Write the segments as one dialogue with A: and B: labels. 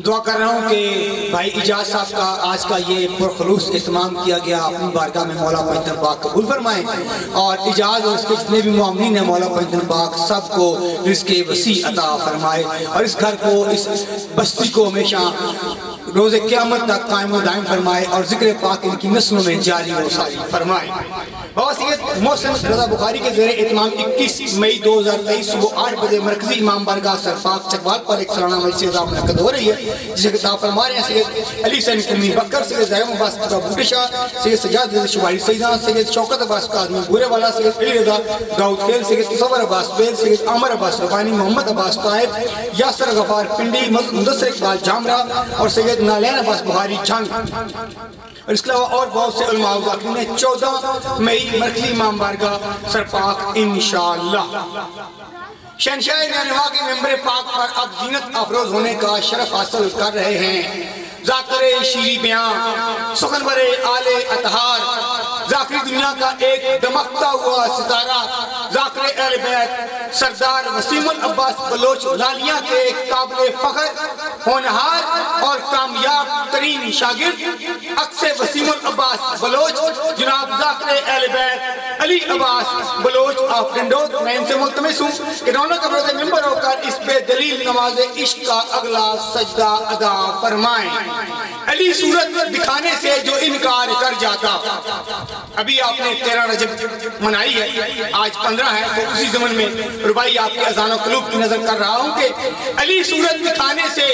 A: دعا کر رہا ہوں کہ بھائی اجاز صاحب کا آج کا یہ پرخلوص اہتمام کیا گیا اپنی بارگاہ میں مولا پنجتن پاک قبول فرمائیں، اور اجاز اور اس کے جتنے بھی معاملین ہیں مولا پنجتن پاک سب کو رزق وسیع عطا فرمائے، اور اس گھر کو، اس بستی کو ہمیشہ روز قیامت تک قائم و دائم فرمائے، اور ذکر پاک ان کی نسلوں میں جاری و ساری فرمائے۔ بابا سید محسن رضا بخاری کے زیر اہتمام 21 مئی 2023 صبح 8 بجے مرکزی امام بارگاہ سرپاک چکوال پر ایک سالانہ مجلس عظام منعقد ہو رہی ہے، جسے خطاب فرما رہے ہیں سید علی حسین قمی بکر، سید زیم عباس بوٹے شاہ، سید سجاد رضا شبالی سیدہ، سید شوکت عباس کاظمی گورے والا، سید علی رضا داؤد خیل، سید تصور عباس بیل، سید عامر عباس ربانی، محمد عباس طائب، یاسر غفار پنڈی، مدثر اقبال جامرہ، اور سید نالین عباس بخاری جھنگ، اور اس کے علاوہ اور بہت سے علماء و ذاکرین نے 14 مئی مرکزی امام بارگاہ سرپاک انشاءاللہ۔ شہنشاہ نینوا کے ممبر پاک پر اب زینت افروز ہونے کا شرف حاصل کر رہے ہیں ذاکر شیری بیان، سخنور آل اطہار، ذاکری دنیا کا ایک دمکتا ہوا ستارہ، ذاکر اہل بیت سردار وسیم العباس بلوچ لالیاں کے ایک قابل فخر، ہونہار اور کامیاب ترین شاگرد اکس وسیم العباس بلوچ جناب ذاکر اہل بیت علی عباس بلوچ آف ڈنڈوت، میں ان سے ملتمس ہوں کہ رونق ابروز ممبر ہو کر اس بے دلیل نماز عشق کا اگلا سجدہ ادا فرمائیں۔ علی صورت دکھانے سے جو انکار کر جاتا، ابھی آپ نے 13 رجب منائی ہے، آج 15 ہے، تو اسی زمن میں ربائی آپ کے اذان و قلوب کی نظر کر رہا ہوں کہ علی صورت دکھانے سے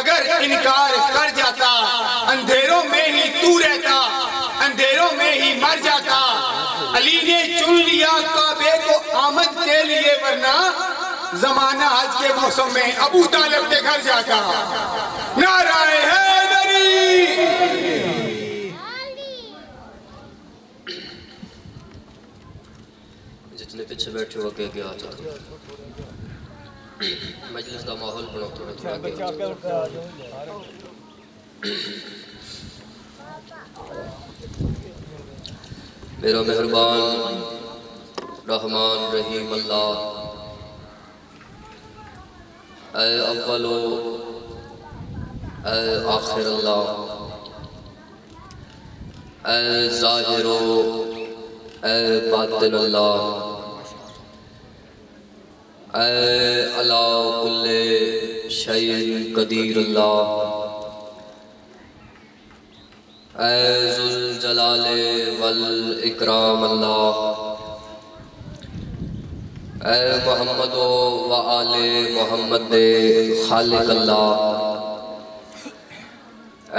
A: اگر انکار کر جاتا، اندھیروں میں ہی تو رہتا، اندھیروں میں ہی مر جاتا، علی نے چن لیا کعبے کو آمد کے لیے، ورنہ زمانہ حج کے موسم میں ابو طالب کے گھر جاتا۔ نعرہ حیدری!
B: جتنے پیچھے بیٹھے ہو کے آ جاتا مجلس کا ماحول بنا تھوڑا میرا مہربان رحمان رحیم اللہ، اے اول اے آخر اللہ، اے ظاہر اے باطن اللہ، اے علا کل شیء قدیر اللہ، اے ذو الجلال والاکرام اللہ، اے محمد و آل محمد خالق اللہ،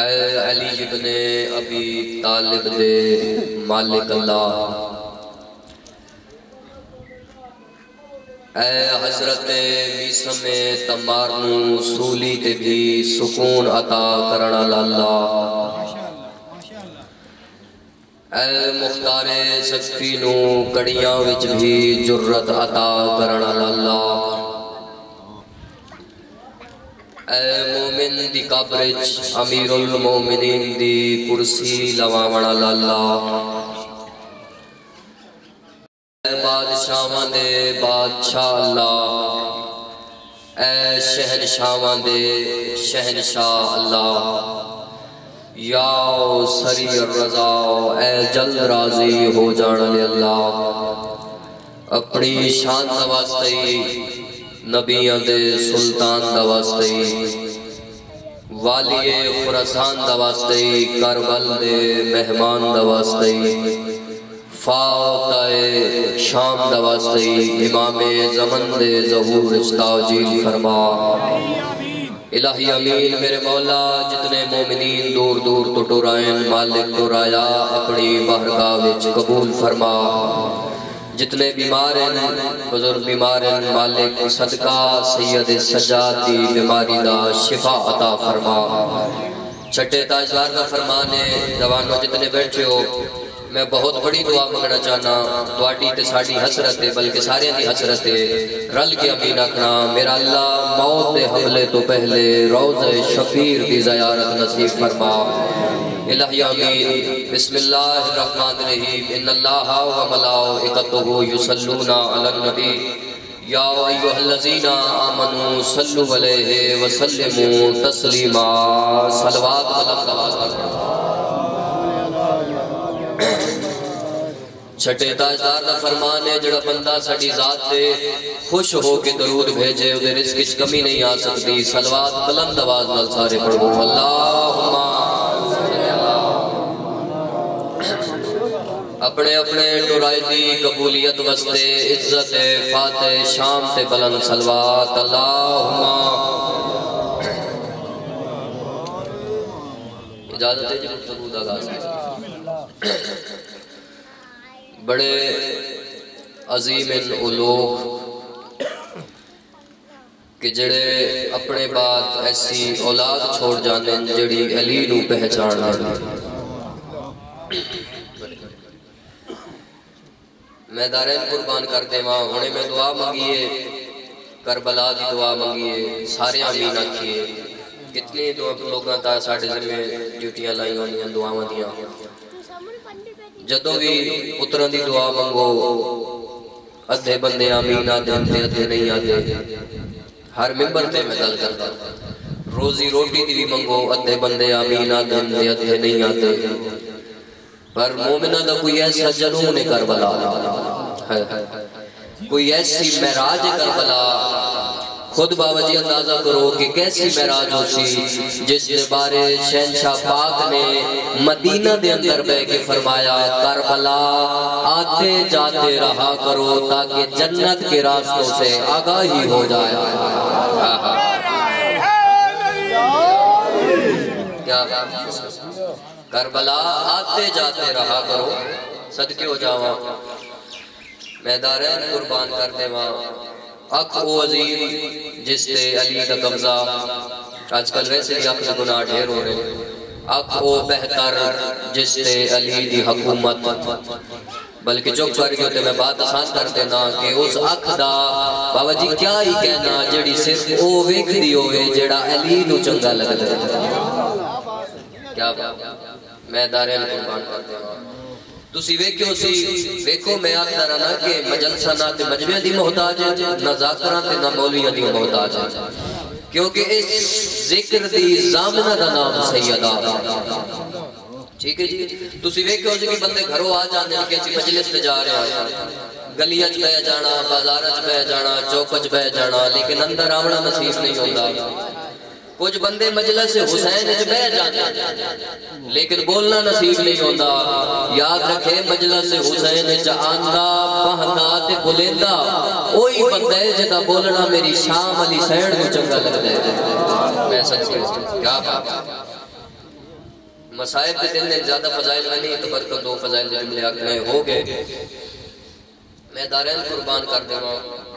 B: اے علی ابن ابی طالب دے مالک اللہ، اے حضرت میسم تمار نو سولی تے بھی سکون عطا کرنا اللہ، اے مختار سکفی نو کڑیاں وچ بھی جرت عطا کرنا اللہ، اے مومن دی قبرچ امیر المومنین دی کرسی لواونا اللہ، اے بادشاہاں دے بادشاہ اللہ، اے شہنشاہاں دے شہنشاہ اللہ، یا سری الرضا اے جلد راضی ہو جانے اللہ، اپنی شان دواستے نبیاں دے سلطان دواستے، والی خراسان دواستے، کربل دے مہمان دواستے، فاتح شام دواستے، امام زمن دے ظہور تاجیل فرما۔ الہی امین میرے مولا، جتنے مومنین دور دور تو ٹورائیں مالک تو رایا اپنی بارگاہ وچ قبول فرما، جتنے بیمار ہیں بزرگ بیمار ہیں مالک صدقہ سید سجاد دی بیماری دا شفا عطا فرما، چھٹے تاجدار کا فرمانے جوانوں جتنے بیٹھے ہو، میں بہت بڑی دعا مانگنا چاہنا، دعاٹی تے ساڑی حسرت ہے بلکہ سارے دی حسرت ہے، رل کے امین اکھنا میرا اللہ موت دے حملے تو پہلے روضہ شفیر دی زیارت نصیب فرما۔ الہی آمین۔ بسم اللہ الرحمن الرحیم۔ ان اللہ و ملائکتہ یصلون علی النبی یا ایھا الذین آمنوا صلوا علیہ وسلموا تسلیما صلوات بلند آواز پر چھٹے تاجدار دا فرمان ہے جڑا بندہ ساڈی ذات تے خوش ہو کے درود بھیجے اودے رزق وچ کمی نہیں آ سکتی صلوات بلند آواز نال سارے پڑھو اللہم اپنے اپنے ٹرائدی قبولیت وستے عزت فاتح شام تے بلند صلوات اللہم اجازت ہے جو درود آغاز ہے بڑے عظیم علوم کہ جڑے اپنے بعد ایسی اولاد چھوڑ جانے جڑی علی نو پہچان لیں میں دارین قربان کرتے وہاں ہونے میں دعا مانگیے کربلا دی دعا مانگیے سارے آمین آکھیے کتنے لوگاں تا ساڑھے ذمہ ڈیوٹیاں لائیں ہونیاں دعاواں دیاں جدوں بھی پتران دی دعا مانگو ادھے بندے آمین آدھے ادھے نہیں آدھے ہر ممبر تے میں گل کرتا روزی روٹی دی بھی مانگو ادھے بندے آمین آدھے ادھے نہیں آدھے پر مومنہ دا کوئی ایسا جنون کربلا کوئی ایسی معراج کربلا خود بابا جی اندازہ کرو کہ کیسی معراج ہو سی جس نے بارے شہنشاہ پاک نے مدینہ دے اندر بے کے فرمایا کربلا آتے جاتے رہا کرو تاکہ جنت کے راستوں سے آگاہی ہو جائے کیا کربلا آتے جاتے رہا کرو صدقے ہو جاواں میں دارین قربان کرنے وہاں اک او عظیم جس تے علی کا قبضہ آج کل ویسے بھی اک گناہ ڈھیر ہو رہے اک او بہتر جس تے علی دی حکومت بلکہ چوک کر گئے ہوتے میں بات آسان کر دینا کہ اس اک دا بابا جی کیا ہی کہنا جڑی صرف او ویکھ دی ہوئے جڑا علی نو چنگا لگ دے کیا میں دارین قربان کر دے تسی ویکھو میں آکھتا رہنا کہ مجلسہ نہ تے مجمع دی محتاج ہے نہ ذاکران تے نہ مولیاں دی محتاج ہے کیونکہ اس ذکر دی زامنہ دا نام سیدہ ٹھیک ہے جی تسی ویکھو کہ بندے گھروں آ جانے کہ اسی مجلس تے جا رہے ہیں گلیاں چ بہ جانا بازار چ بہ جانا چوک چ بہ جانا لیکن اندر آونا نصیب نہیں ہوندا کچھ بندے مجلس حسین وچ بہ جاندے لیکن بولنا نصیب نہیں ہوندا یاد رکھے مجلس حسین وچ آندا بہندا تے بولیندا اوہی بندہ ہے جدا بولنا میری شام علی سین نو چنگا لگدا ہے میں سچ کیا بات مصائب کے دن میں زیادہ فضائل نہیں تو برکن دو فضائل جملے آکھنے ہو گئے میں دارین قربان کر دے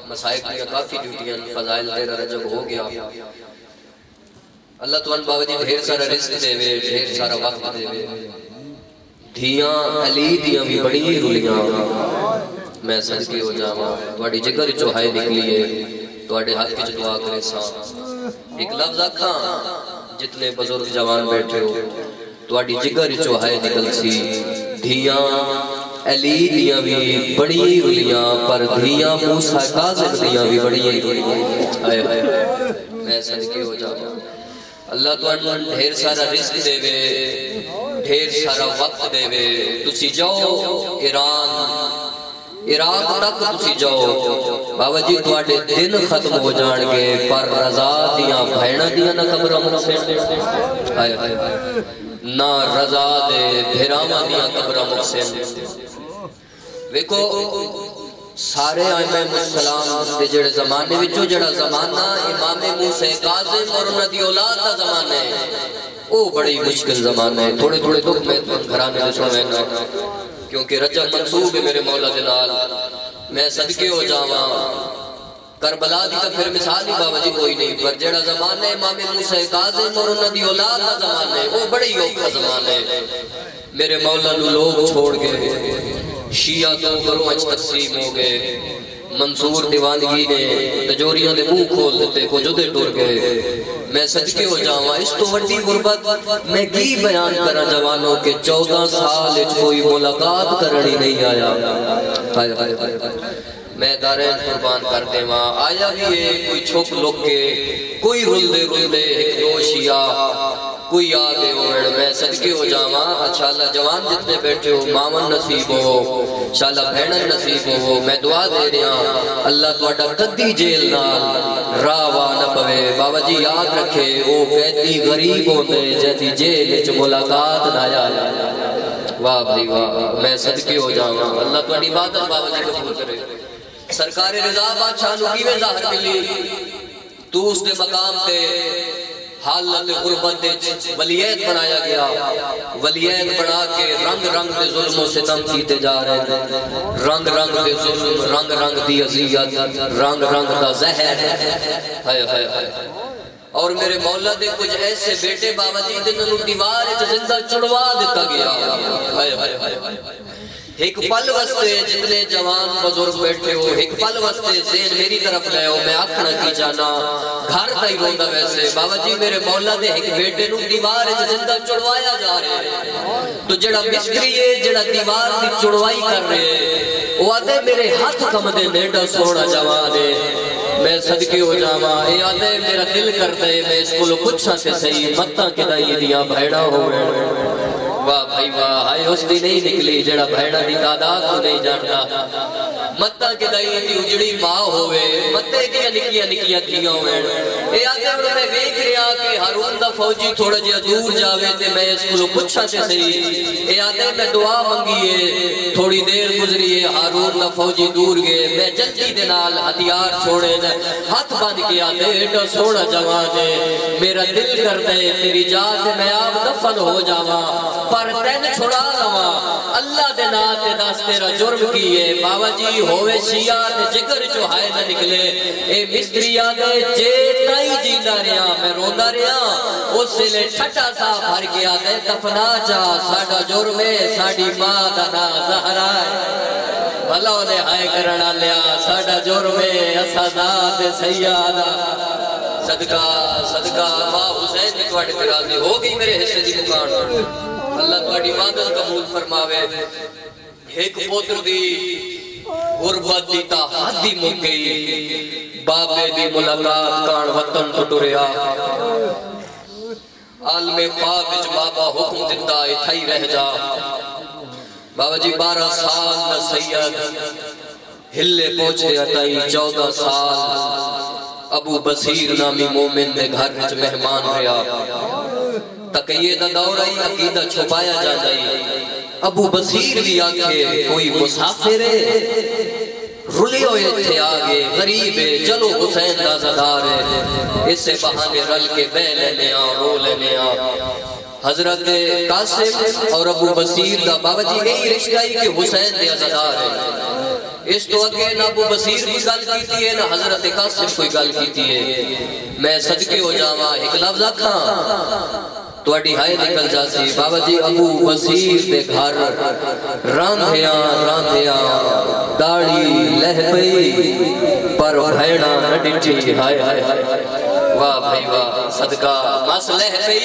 B: مصائب کی کافی ڈیوٹیاں فضائل تیرا رجب ہو گیا اللہ تعالیٰ بابا جی ڈھیر سارا رزق دے وے ڈھیر سارا وقت دے وے دھیاں علی دیاں بھی بڑی رلیاں میں صدقے ہو جاواں تواڈی جگر چوں ہائے نکلیے تواڈے ہاتھ وچ دعا کرے سا ایک لفظ آکھاں جتنے بزرگ جوان بیٹھے ہو تواڈی جگر چوں ہائے نکل سی دھیاں علی دیاں بھی بڑی رلیاں پر دھیاں موسیٰ کاظم دیاں بھی بڑی آئے میں صدقے ہو جاواں اللہ تو ڈھیر سارا رزق دے وے ڈھیر سارا وقت دے وے تسی جاؤ عراق تک تسی جاؤ بابا جی تواڈے دن ختم ہو جان گے پر رضا دیاں بھیڑاں دیاں نہ قبراں مکسن نہ رضا دے بھیراواں دیاں قبراں مکسن ویکھو سارے آئمہ السلام دے جڑے زمانے وچوں جڑا زمانہ امام موسیٰ کاظم اور انہاں دی اولاد دا زمانہ ہے او بڑی مشکل زمانہ ہے تھوڑے تھوڑے دکھ میں گھرانے دے سنوینا کیونکہ رجب منصوب ہے میرے مولا دلال میں صدقے ہو جاواں کربلا دی تو پھر مثال ہی بابا جی کوئی نہیں پر جڑا زمانہ امام موسیٰ کاظم اور انہاں دی اولاد دا زمانہ ہے وہ بڑی اوکھا زمانہ ہے میرے مولا نو لوگ چھوڑ گئے شیعہ دو گروہ اچھ تقسیم ہو گئے منصور دیوانگی نے تجوریاں دے منہ کھول دیتے کو جدے ٹور گئے میں صدقے ہو جاواں اس تو وڈی غربت میں کی بیان کرا جوانوں کے 14 سال اچھ کوئی ملاقات کرنی نہیں آیا میں دارین قربان کر دے ماں آیا بھی ہے کوئی چھوک لوگ کے کوئی رلدے ایک دوشیا کوئی آگے ہوئے میں صدقے ہو جاواں اچھا اللہ جوان جتنے بیٹھے ہو مامن نصیب ہو انشاءاللہ بھینن نصیب ہو میں دعا دے رہا اللہ توڑا قدی جیل نال راوا نہ پوے بابا جی یاد رکھے وہ قیدی غریب ہوندے جیتی جیل چ ملاقات نہ آیا واہ بھائی واہ میں صدقے ہو جاواں اللہ توڑی عبادت بابا جی قبول کرے سرکار رضا بادشاہ نو کیویں ظاہر ملی تو اس نے مقام تے حالت غربت ولیعت بنایا گیا ولیعت بنا کے رنگ رنگ دے ظلم و ستم کیتے جا رہے ہیں رنگ رنگ دے ظلم رنگ رنگ دی اذیت رنگ رنگ دا زہر اور میرے مولا دے کچھ ایسے بیٹے بابا جی جنہوں دیوار زندہ چڑوا دیتا گیا ایک پل وستے جتنے جوان بزرگ بیٹھے ہو ایک پل وستے ذہن میری طرف لے ہو میں آکھنا کی جانا گھر تائی روندہ ویسے بابا جی میرے مولا دے ایک بیٹے نو دیوار زندہ چڑوایا جا رہے ہیں تو جڑا مستری ہے جڑا دیوار دی چڑوائی کر رہے ہیں وہ آدھے میرے ہاتھ کم دے نیڈا سوڑا جوان ہے میں صدقے ہو جاواں اے آدھے میرا دل کر دے میں اس کو لو پچھا سے صحیح متہ کے دائی دیا بھیڑا ہوئے واہ بھائی واہ ہائے اس دی نہیں نکلی جڑا بھیڑا دی تعداد کو نہیں جانتا متہ کے دائی دی اجڑی ماں ہوئے متے کیا نکیاں نکیاں دیا ہوئے اے آتے انہوں میں ویک رہا کہ ہارون دا فوجی تھوڑا جیا دور جاوے تے میں اس کو پچھا سے صحیح اے آتے میں دعا منگیے تھوڑی دیر گزریے ہارون دا فوجی دور گئے میں جلدی دنال ہتھیار چھوڑے ہاتھ بند کیا دے ایڈا سوڑا جوانے میرا دل کر دے تیری جات میں آپ دفن ہو جاواں پر تین چھوڑا لوا اللہ دے ناتے داس تیرا جرم کیے بابا جی ہوئے شیعہ جگر جو ہائے نہ نکلے اے مستری آدھے جے تائی جینا رہا میں روندہ رہا اس سے لے ٹھٹا سا بھر گیا دے دفنا جا ساڑا جرم ہے ساڑی ماں دنا زہرہ بھلا نے ہائے کرنا لیا ساڑا جرم ہے اسادات سیادہ صدقہ صدقہ ماں حسین نے توڑے پر راضی ہو گئی میرے حصے دی مکان اللہ توڑی عبادت قبول فرماوے ایک پوتر دی غربت دی تا حدی مک گئی بابے دی ملاقات کان وطن ٹٹوریا عالم خواب وچ بابا حکم دیتا اتھائی رہ جا بابا جی 12 سال نہ سید ہلے پہنچے اتائی 14 سال ابو بصیر نامی مومن دے گھر وچ مہمان رہا تقیید دورہی عقیدہ چھپایا جا جائی ابو بصیر بھی آکھے کوئی مسافر ہے رلے ہوئے تھے آگے غریب ہے چلو حسین دا زدار ہے اس سے بہانے رل کے بے لینے رو لینے حضرت قاسم اور ابو بصیر دا بابا جی یہی رشتہ ہی کہ حسین دے زدار ہے اس تو اگے نہ ابو بصیر کوئی گل کیتی ہے نہ حضرت قاسم کوئی گل کیتی ہے میں صدقے ہو جاواں ایک لفظ آکھاں توڑی ہائے نکل جاسی بابا جی ابو بصیر دے گھر راندھیاں داڑی لہ پئی پر بھیڑا نہ ڈٹھی ہائے واہ بھائی واہ صدقہ مس لہ پئی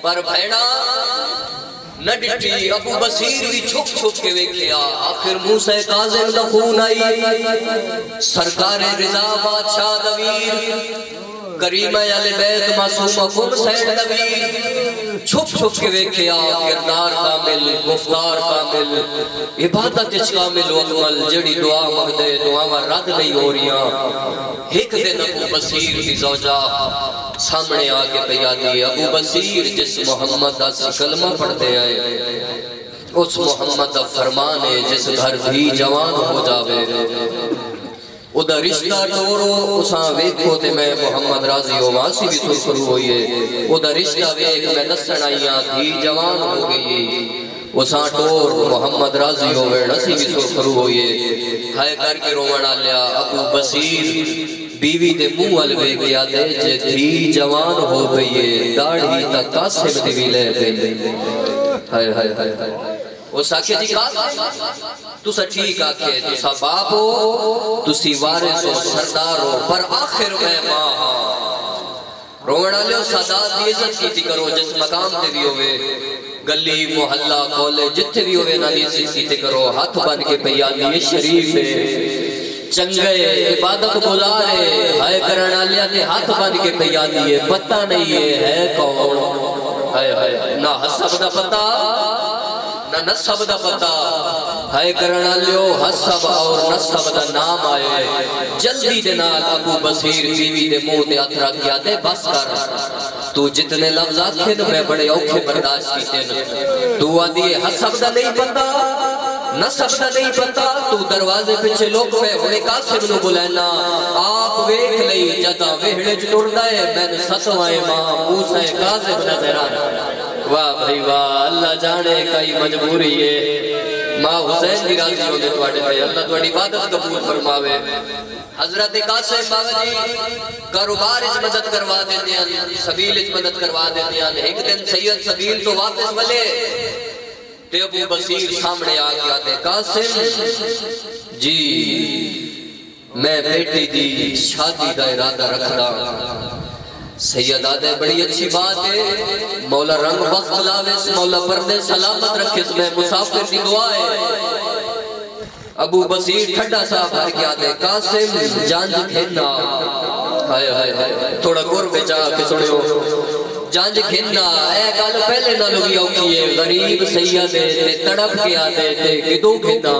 B: پر بھیڑا نہ ڈٹھی ابو بصیر بھی چھک چھک کے ویکھیا آخر موسیٰ کاظم دا خون آئی سرکار رضا بادشاہ دویر کریمہ علی بیت معصومہ کم سید نبی چھپ چھپ کے ویکھیا کردار کامل گفتار کامل عبادت اس کامل و اکمل جڑی دعا مگدے دعا میں رد نہیں ہو رہا ایک دن ابو بصیر دی زوجہ سامنے آگے پیادی ابو بصیر جس محمد دا کلمہ پڑھتے آئے اس محمد دا فرمانے جس گھر بھی جوان ہو جاوے ادھا رشتہ ٹورو اساں ویکھو تے میں محمد راضی ہو واسی بھی سرخرو ہوئیے ادھا رشتہ ویکھ میں دسن آئیاں دھی جوان ہو گئی اساں ٹور محمد راضی ہوئے نسی بھی سرخرو ہوئیے ہائے کر کے رومنہ لیا ابو بصیر بیوی دے منہ الوے گیا دے جے دھی جوان ہو گئی داڑھی تا قاسم دیوی لے گئی ہائے ہائے ہائے وہ ساکھے جی قاسم تو سا ٹھیک آکھے تو سا باپ ہو تو سی وارث ہو سردار ہو پر آخر میں ماں رومنہ لے سادات دی عزت کی تھی کرو جس مقام تے بھی ہوئے گلی محلہ کولے جتے بھی ہوئے نالی عزت کی تھی کرو ہاتھ بن کے پیالی شریف ہے چنگے عبادت گزارے ہائے کرنا لیا تے ہاتھ بن کے پیا دیئے پتہ نہیں ہے کون ہائے ہائے نہ حسب دا پتہ نہ نسب دا پتہ ہائے کرنا لیو حسب اور نسب دا نام آئے جلدی دنال ابو بصیر بیوی دے منہ تے اترا کیا دے بس کر تو جتنے لفظ آکھے تو میں بڑے اوکھے برداشت کی تین تو آدھی حسب دا نہیں پتہ نسب دا نہیں پتہ تو دروازے پچھے لوگ میں ہونے قاسم نو بلینا آپ ویکھ لئی جدا ویہڑے جنور دائے میں نے ستوائے ماں موسیٰ قاسم نظر آنا واہ بھائی واہ اللہ جانے کئی مجبوری ہے ماں حسین دی راضی ہونے توڑے پہ اللہ توڑی عبادت قبول فرماوے حضرت قاسم بابا جی کاروبار اس مدد کروا دیتے ہیں سبیل اس مدد کروا دیتے ہیں ایک دن سید سبیل تو واپس ملے تے ابو بصیر سامنے آ گیا تے قاسم جی میں بیٹی دی شادی دا ارادہ رکھدا سید آدھے بڑی اچھی بات ہے مولا رنگ وقت لاویس مولا پردے سلامت رکھس میں مسافر دی دعا ہے ابو بصیر ٹھڈا سا بھر گیا دے قاسم جانج کھینا ہائے ہائے تھوڑا گور بیچا کے سنیو جانج کھینا اے گال پہلے نہ لوگی اوکیے غریب سیدے تے تڑپ گیا دے تے کدو کھینا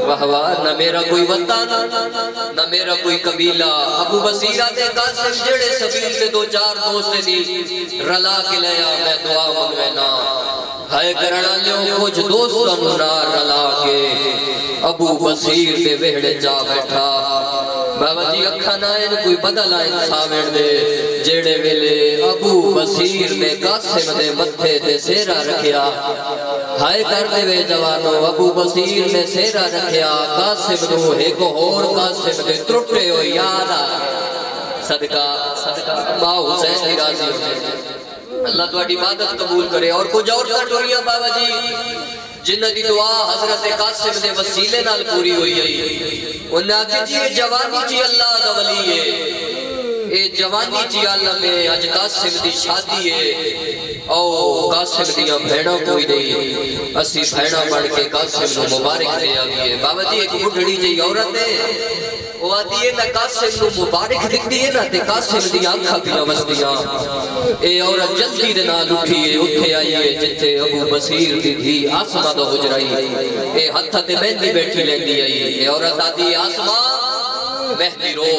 B: واہ واہ نہ میرا کوئی وطن نہ میرا کوئی قبیلہ ابو بصیر آدھے قاسم جڑے سبیل تے دو چار دوستے دی رلا کے لیا میں دعا منگوینا ہائے کرنا لیوں کچھ دوستوں نار رلا کے ابو بصیر دے وہڑے جا بیٹھا بابا جی اکھا نائن کوئی بدل آئین سامن دے جیڑے ویلے ابو بصیر نے قاسم دے متھے دے سیرہ رکھیا ہائے کر دے وے جوانو ابو بصیر نے سیرہ رکھیا قاسم نو ایک اور قاسم دے ترٹے ہو یاد آئے صدقہ ماں حسین دی راضی ہوتے اللہ تو اڈی عبادت قبول کرے اور کچھ اور کٹوریاں بابا جی جنہ دی دعا حضرت قاسم دے وسیلے نال پوری ہوئی ہے انہاں کہ جی یہ جوانی جی اللہ دا ولی ہے اے جوانی جی اللہ میں اج قاسم دی شادی ہے او قاسم دیاں بھیڑاں کوئی نہیں اسی بھیڑاں بڑھ کے قاسم نو مبارک دے آگئے بابا جی ایک بڑھڑی جی عورت ہے وہ آتی ہے میں قاسم نو مبارک دکھتی ہے نا تے قاسم دی آنکھا بھی نوستیاں اے عورت جلدی دے نال اٹھی ہے اٹھے آئی ہے جتے ابو بصیر دی دھی آسمہ دا حجرائی اے ہتھا تے مہندی بیٹھی لیندی آئی اے عورت آتی ہے آسمہ مہدی رو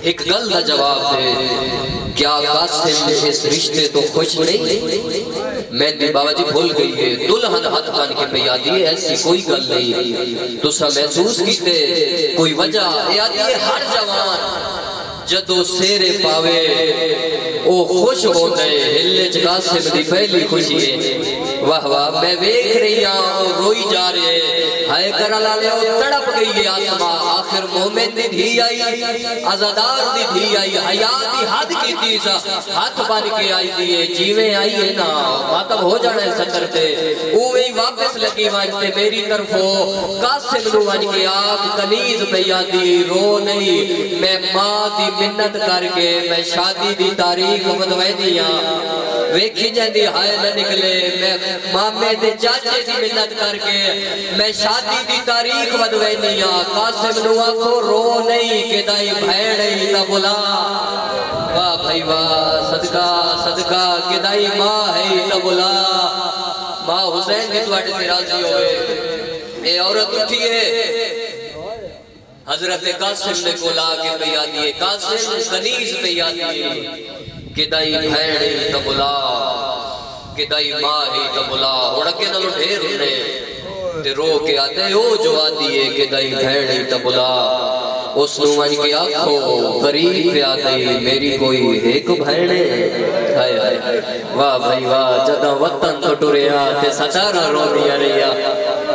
B: ایک گل دا جواب دے کیا قاسم اس رشتے تو خوش نہیں مہندی بابا جی بھول گئی ہے دلہن ہاتھ بن کے پہ آتی ہے ایسی کوئی گل نہیں تو سا محسوس کیتے کوئی وجہ اے آتی ہے ہر جوان جدو سیرے پاوے او خوش ہو گئے ہلچ قاسم دی پہلی خوشی ہے واہ واہ میں ویکھ رہی ہوں روئی جا رہے ہائے کرلا لے او تڑپ گئی ہے آسمہ آخر مومن دی دھی آئی عزادار دی دھی آئی حیات دی حد کی تیسا ہاتھ بن کے آئی دیئے جیویں آئی ہے نا ماتب ہو جانے سکر تے اوہی واپس لگی وانتے میری طرف ہو قاسم نو وان کے آگ کنیز پہ یادی رو نہیں میں ماں دی منت کر کے میں شادی دی تاریخ بدوے دیا ویکھی جاندی ہائے نہ نکلے میں مامے دے چاچے دی منت کر کے میں شادی دی تاریخ بدوے دیا قاسم نو آنکھو رو نہیں کہ دائی بھیڑ ہی تا بلا واہ بھائی واہ صدقہ صدقہ کہ دائی ماں ہے تا بلا ماں حسین کی تواٹے سے راضی ہوئے اے عورت اٹھی ہے حضرت قاسم نے کو لا کے پہ آتی ہے قاسم کنیز پہ آتی ہے کہ دائی بھیڑ ہی تا بلا کہ دائی ماں ہی تا بلا اڑکے نلو ڈھیر انہیں تے رو کے آتے ہو جو آتی ہے کہ دائی بھیڑ ہی تا بلا اس نوان کی آنکھوں قریب پہ آتی میری کوئی ایک بھیڑے ہائے ہائے واہ بھائی واہ جدہ وطن تو ٹوریا تے ستارہ رو دیا رہیا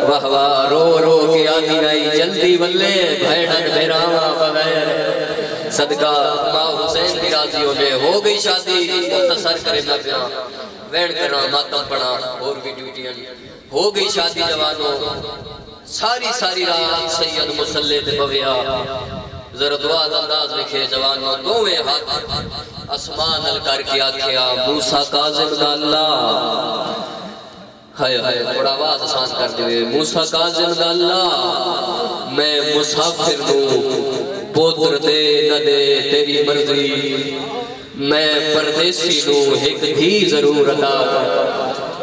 B: واہ واہ رو رو کے آتی آئی جلدی بلے بھیڑن بیراما بغیر صدقہ ماں حسین کی راضی ہونے ہو گئی شادی مختصر کرے نہ پیا ویڑ کرنا ماتم پڑا اور بھی ڈیوٹیاں ہو گئی شادی جوانوں ساری رات سید مسلح تے بویا ذرا دعا انداز لکھے جوانوں دوویں ہاتھ اسمان ال کر کے آکھیا موسیٰ کاظم دا اللہ ہائے ہائے بڑا آواز آسان کر دیوے موسیٰ کاظم دا اللہ میں مسافر نو پوتر دے نہ دے تیری مرضی میں پردیسی نو ایک دھی ضرور عطا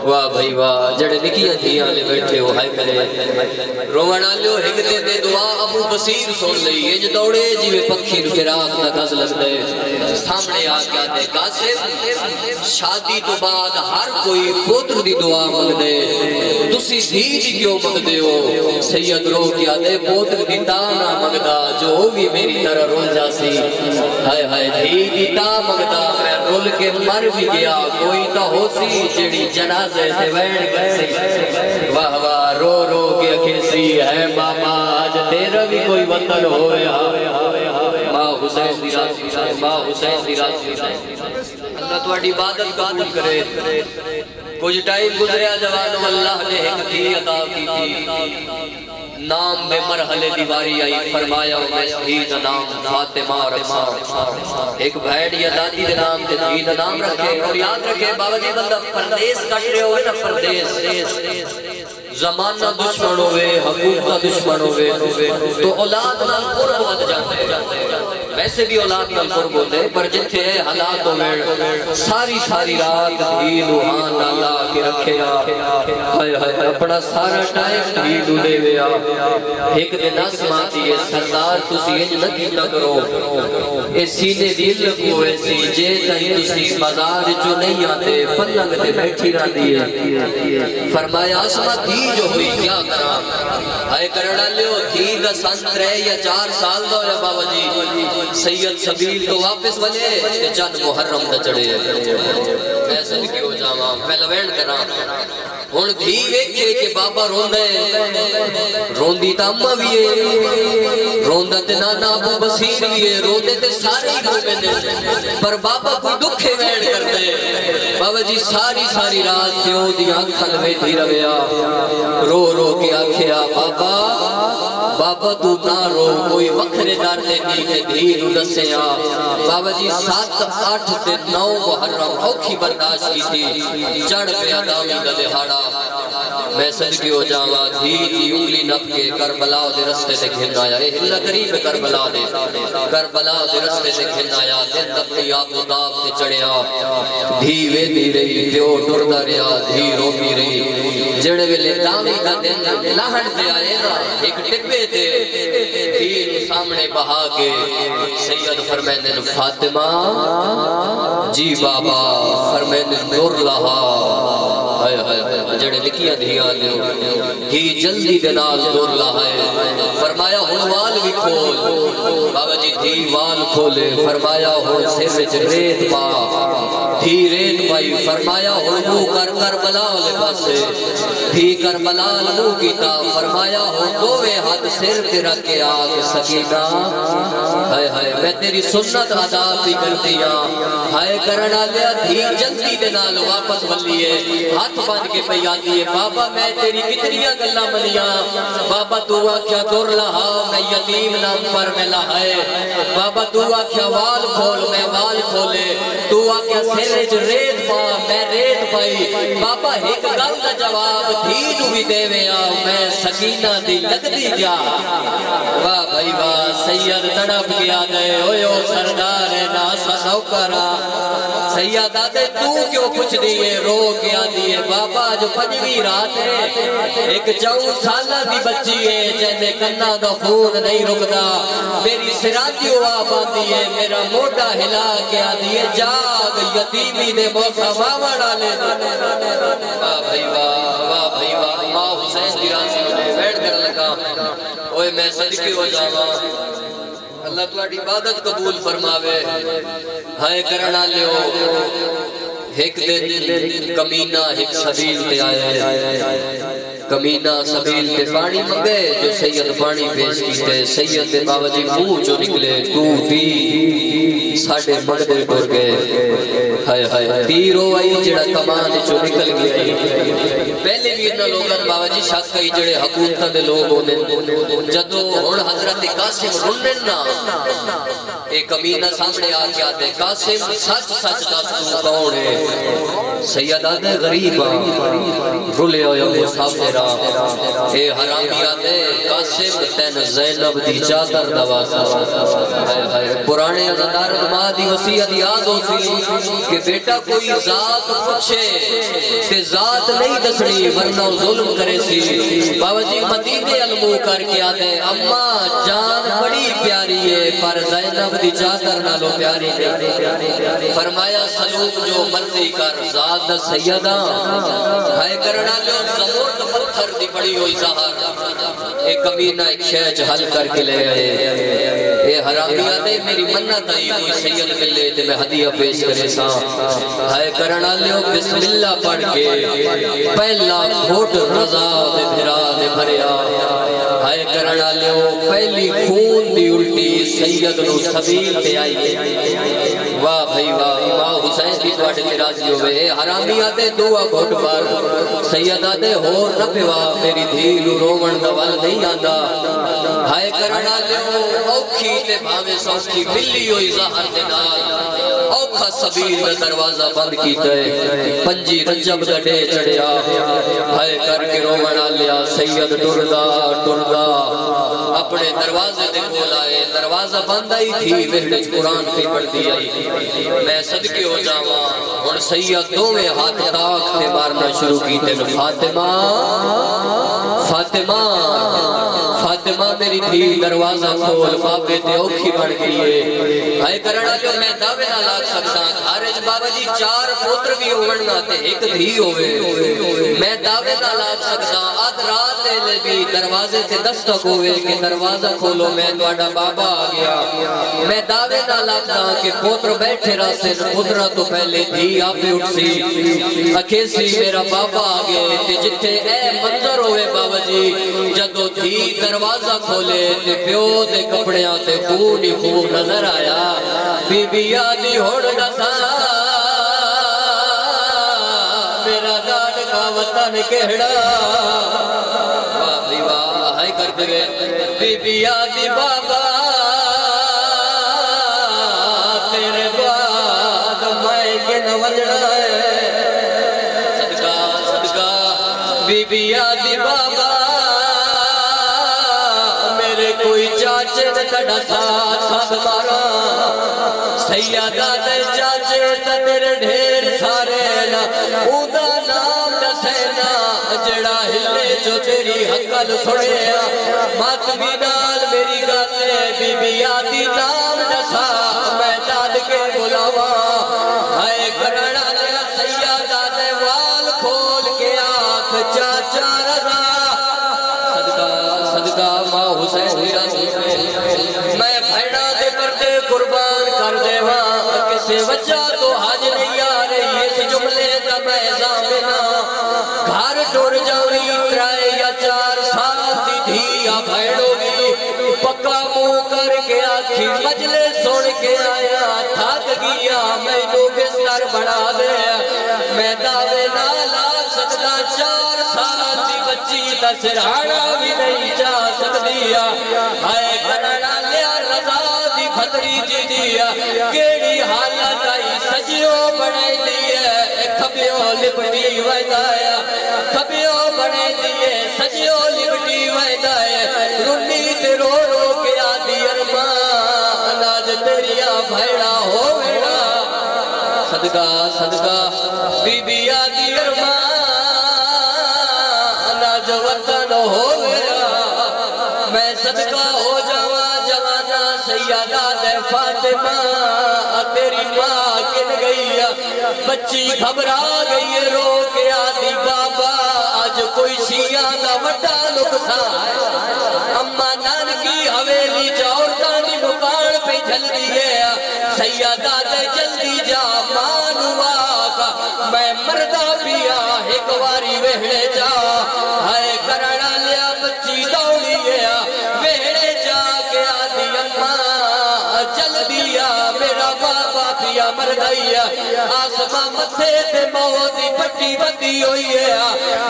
B: واہ بھائی واہ جڑے نکیاں دھیاں لے بیٹھے ہو ہائے کرے رومانا لیو ایک دے دے دعا ابو بصیر سن لئی یہ جو دوڑے جیوے پکھی نو فراق نہ گز لگ دے سامنے آگیا دے قاسم شادی تو بعد ہر کوئی پوتر دی دعا مگ دے تسی دھی دی کیوں مگ دے ہو سید رو کیا دے پوتر دی تانا مگ دا جو بھی میری طرح رول جاسی ہائے ہائے دھی دی تا مگ دا میں رول کے مر بھی گیا کوئی تا ہو سی جڑی جنازے سے بیٹھ گئی واہ واہ رو رو کے کیسی ہے ماما آج تیرا بھی کوئی وطن ہویا ماں حسین دی راسی ماں حسین دی راسی اللہ تو اڈی عبادت قبول کرے کچھ ٹائم گزریا جوانو اللہ نے ایک دھی عطا کی تھی نام میں مرحلے دیواری آئی فرمایا میں دھی دا نام فاطمہ رکھا ایک بھیڑ یا دادی دا نام تے دھی دا نام رکھے اور یاد رکھے بابا جی بندہ پردیس کٹ رہے ہوئے نا پردیس زمانہ دشمن ہوئے حقوقہ دشمن ہوئے تو اولاد نال قرب ود جاتے ویسے بھی اولاد نال قرب ہوتے پر جتھے حالاتوں میں ساری رات دھی لوہان ڈالا کے رکھے اپنا سارا ٹائم دھی ڈولے ویا ایک دن آسمان دیئے سردار تسی انج نکی نہ کرو اے سینے دل کو ایسی جے تہی تسی بازار جو نہیں آتے پلنگ تے بیٹھی رہ دیئے فرمایا آسمان دھی جو ہوئی کیا کرا ہائے کرنا لیو دھی دا سن 3 یا 4 سال دو یا بابا جی سید سبیل تو واپس وجے چند محرم دا چڑے ایسا بھی کیوں جاما میں لوینڈ کرا ہون دھی ویکھے کہ بابا روندی تا اممہ بھی ہے روندہ تے نانا ابو بصیر بھی ہے روندے تے سارے ہی روندے دے پر بابا کوئی دکھے وینڈ کر دے بابا جی ساری رات دیو دی آنکھا لوے دھی رویا رو رو کے آنکھیا بابا تو نہ رو کوئی وکھرے دار دے نیتے دھی نو دسیا بابا جی 7 8 تے 9 محرم اوکھی برداشت کی تھی چڑھ پہ آدامی دا دہاڑا میں صدقی ہو جاوا دھی انگلی نپ کے کربلا دے رستے سے کھن آیا اے اللہ قریب کربلا دے رستے سے کھن آیا دن اپنی آپ و داب سے چڑھیا دھی ویدی رہی دیو ڈردہ رہا دھی رومی رہی جڑے ویلے دامی کا دن لہن پہ آئے نا ایک ٹپے تے دھی سامنے بہا کے سید فرمیندن فاطمہ جی بابا فرمیندن نور لہا جڑے لکھیا دھیاں دیو دھی جلدی دنال دور لہائے فرمایا ہون وال بھی کھول بابا جی دھی وال کھولے فرمایا ہون سر وچ ریت پا دھی ریت پائی فرمایا ہون مو کر کربلا لے پاسے دھی کربلا لو کیتا فرمایا ہون دووے ہاتھ سر تے رکھ کے آگ سکینہ ہائے میں تیری سنت ادا بھی کر دیا ہائے کرنا لیا دھی جلدی دنال واپس بلیے ہاتھ باندھ کے پہ آتی ہے بابا میں تیری کتنیاں گلہ منیاں بابا تو آکھیا دور لہا میں یتیم نام پر میں لہائے بابا تو آکھیا وال کھول میں وال کھولے تو آکھیا سیرج ریت پا میں ریت پائی بابا ایک گل دا جواب دھینو بھی دے ویا میں سکینہ دی لگ دی گیا واہ بھائی واہ سید تڑپ گیا دے اویو سردار ناسا نوکرا سید آدھے تو کیوں کچھ دیئے رو گیا دیئے بابا جو پنجوی رات ہے ایک 14 سالہ دی بچی ہے جہنے کنہ دا خون نہیں رکدا میری سراتی ہوا باندھی ہے میرا موٹا ہلا گیا دیئے جاگ یتیمی دے موسا ماما ڈالے واہ بھائی واہ ماں حسین دی راضی ہونے بیٹھ کر لگا اوہ میں صدقی ہو جاوا اللہ تو اڈی عبادت قبول فرماوے ہائے کرنا لیو ایک دن کمینہ ایک سبیل تے آئے کمینہ سبیل تے پانی مگے جو سید پانی پیش کیتے سید تے بابا جی منہ جو نکلے تو بھی ساڑھے مردے ڈر گئے ہائے ہائے تیر ہوئی جڑا کمان جو نکل گیا پہلے بھی انہا لوگاں بابا جی شک کئی جڑے حکومتہ دے لوگ ہونے جدو ہون حضرت قاسم رنن نا ایک امینہ سامنے آگے آتے قاسم سچ سچ دستو کون ہے سیدہ دے غریبہ رلے ہوئے مسافرہ اے حرامی آتے قاسم تین زینب دی چادر دواسا پرانے ازدارت ماں دی وسیعت یاد ہو سی کہ بیٹا کوئی ذات پوچھے کہ ذات نہیں دسنی ورنہ ظلم کرے سی بابا جی مدینے علمو کر کے آتے اماں جان بڑی پیاری ہے پر زینب دی چادر نالو پیاری نہیں فرمایا سلوک جو مرضی کر ذات سیدہ ہے کرنا جو زمرد پتھر دی بڑی ہوئی ظاہر ایک امینہ ایک شیچ حل کر کے لے آئے اے حرامی آتے میری منت آئی کوئی سید ملے تے میں ہدیہ پیش کرے سا ہے کرنا لیو بسم اللہ پڑھ کے پہلا گھوٹ رضا دے بھرا دے بھریا ہے کرنا لیو پہلی خون دی الٹی سید نو سبیل پہ آئی واہ بھائی واہ امام حسین بھی توڑے کے راضی ہوئے اے حرامی آتے دعا گھوٹ پر سید آتے ہو نہ پیوا میری دھیلو رومن دوال نہیں آندہ ہائے کرنا لیو اوکھی تے بھاوے سوکھی بلی ہوئی ظاہر دے نال اوکھا سبیل میں دروازہ بند کیتا ہے پنجی رجب دا ڈے چڑیا ہائے کر کے رومن آلیا سید ٹردہ اپنے دروازے دے کھول آئے دروازہ بند آئی تھی وہڑج قرآن پہ پڑھ دی آئی میں صدقے ہو جاواں اور سید دو میں ہاتھ تاک تے مارنا شروع کی تے فاطمہ فاطمہ فاطمہ میری تھی دروازہ کھول بابے تے اوکھی بڑھ گئی ہے ہائے کرنا جو میں دعوے نہ لاگ سکتا گھارج بابا جی 4 پوتر بھی ہوڑنا تے ایک دھی ہوئے میں دعوے نہ لاگ سکتا آدھ رات لے بھی دروازے تے دستک ہوئے کہ دروازہ کھولو میں دوڑا بابا آگیا میں دعوے نہ لاگتا کہ پوتر بیٹھے راسے پوترہ تو پہلے دھی آپے اٹھ سی اکھیسی میرا بابا آگے تے جتے اے منظر ہوئے بابا جی جدو دھی دروازہ کھولے تے پیو دے کپڑے آتے خون ہی خون نظر آیا بی بی آدھی ہوڑ نسا میرا داڑ کا وطن کہڑا بابی واہ ہے کر دے بی بی آدھی بابا تیرے بعد میں گن وجڑا ہے صدقہ صدقہ بی بی آدھی بابا کوئی چاچے دے کڑا ساتھ مارا سیادہ دے چاچے دے میرے ڈھیر سارے نا اودا نام دسینا جڑا ہلے جو تیری حقل سڑیا ماتمی نال میری گاتے بی بی آدھی نام دسا میں داد کے بلاوا ہائے کرنا دیا سیادہ دے وال کھول کے آنکھ چاچا رضا صدقہ ماں حسین میں بھیڑا دے پردے قربان کر دے وہاں کسے وجہ تو حج نہیں آ رہی اس جملے کا میں زامنہ گھر ٹور جاوی ترائے یا 4 سال دی دھیا بھیڑو گی پکا منہ کر کے آکھی مجلے سن کے آیا تھاک گیا میں تو بستر بڑھا دے میں دعوے نہ لاگ سکتا 4 سال دی بچی دا سرحانہ بھی نہیں جا سکتیا ہائے کرنا لیا رضا دی بھتری جی دیا کیڑی حالت آئی سجیوں بڑھے دیئے کھبیوں لپٹی ویدایا کھبیوں بڑھے دیئے سجیوں لپٹی ویدایا رنی تے رو رو کے آدھی ارمان آج تیریا بھیڑا ہو ویڑا صدقہ صدقہ بی بی آدھی ارمان آج وطن ہو ویڑا میں صدقہ ہو جاوا جوانا سیادہ دے فاطمہ تیری ماں کن گئی بچی گھبرا گئی رو کے آدھی بابا آج کوئی شیعہ دا وڈا نقصان ہے اماں نانکی حویلی چاورتانی مکان پہ جھل دیئے سیادہ دے جلدی جا مانوا کا میں مردہ پیا ایک واری وہڑے جا ہائے کرنا لیا بچی دوڑی گیا وہڑے جا کے آدھی اماں جلدی آ میرا بابا پیا مردہ گئی ہے آسمان متھے تے موت دی پٹی بندی ہوئی ہے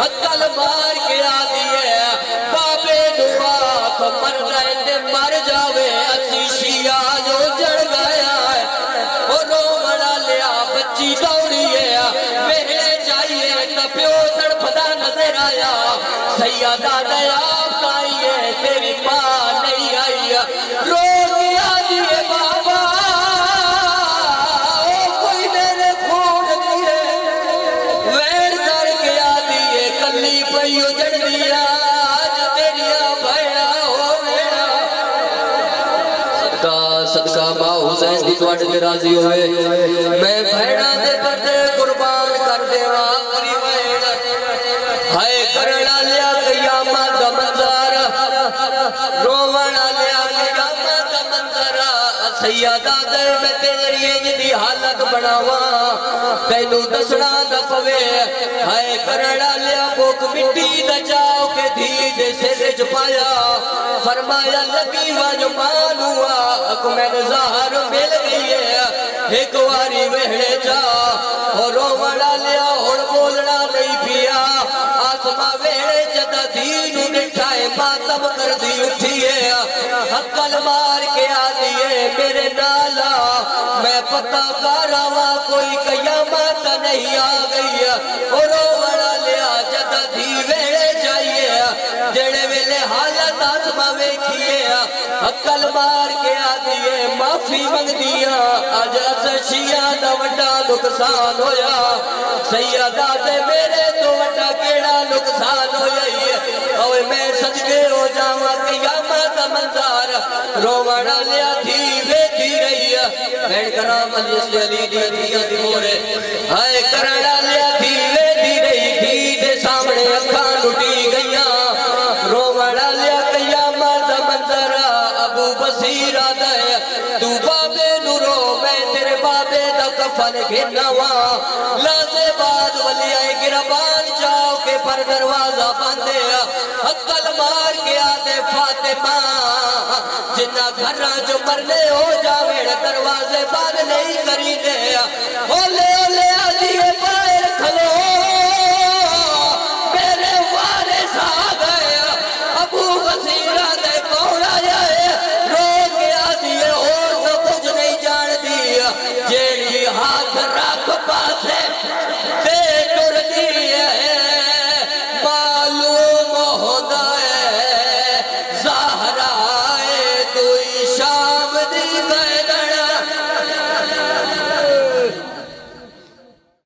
B: عقل مار کے آدھی ہے بابے دعا کو مر جائے تے مر جاوے اسی شیعہ جو جڑ گیا ہے وہ رو مڑا لیا بچی دوڑی ہے میرے چاہیے تا پیو تڑپدا نظر آیا سیدہ دیاب کائی ہے تیری ماں نہیں آئی رو گیا دیئے بابا کوئی میرے خون دیئے وین کر گیا دیئے کلی پئیو جڑ دیا آج تیریا بھائیڑا ہو میرا صدقہ ماں حسین دی توڑ کے راضی ہوئے میں بھائیڑا دے پردے قربان کر دے آخری بھائیڑا ہائے کرنا لیا قیامت دا منظر رونا لیا قیامت دا منظر سیدہ دے میں تیری جدی حالت بناوا تینو دسنا دا پوے ہائے کرنا لیا بوک مٹی دا جاؤ کے دھی دے سے چھپایا فرمایا لگی واجو مانوا اکمین ظاہر مل گئی ہے ایک واری وہڑے جا اور رونا لیا اور بولنا نہیں پیا آسماں وہڑے جدہ دینو نٹھائے ماتم کر دی اٹھئے حقل مار کے آدھئے میرے نالا میں پتہ کاروا کوئی قیامت نہیں آگئی اور رونا لیا جدہ دی وہڑے جائیے جڑے ویلے حالت آسماں ویکھئے حقل مار کے آدھئے معافی منگ دیا آج شیعہ دا وڈا نقصان ہویا سیدہ دے میرے تو وڈا کیڑا نقصان ہویا اوے میں صدقے ہو جاواں قیامت منظار روڑا لیا تھی ویتی رہی بین کرام علی اس علی دی مورے ہائے کرڑا لیا تھی ویتی رہی تھی دے سامنے اکھاں لٹی گئیاں روڑا لیا قیامت منظر ابو بصیر آدھا ہے تو بابے نورو میں تیرے بابے دا کفن گھنوا لازے بعد ولی آئے گربان جاؤ کے پر دروازہ باندھے عقل مار کے آدھے فاطمہ جنہ گھرہ جو مرنے ہو جاوے دروازے بند نہیں کری دے بولے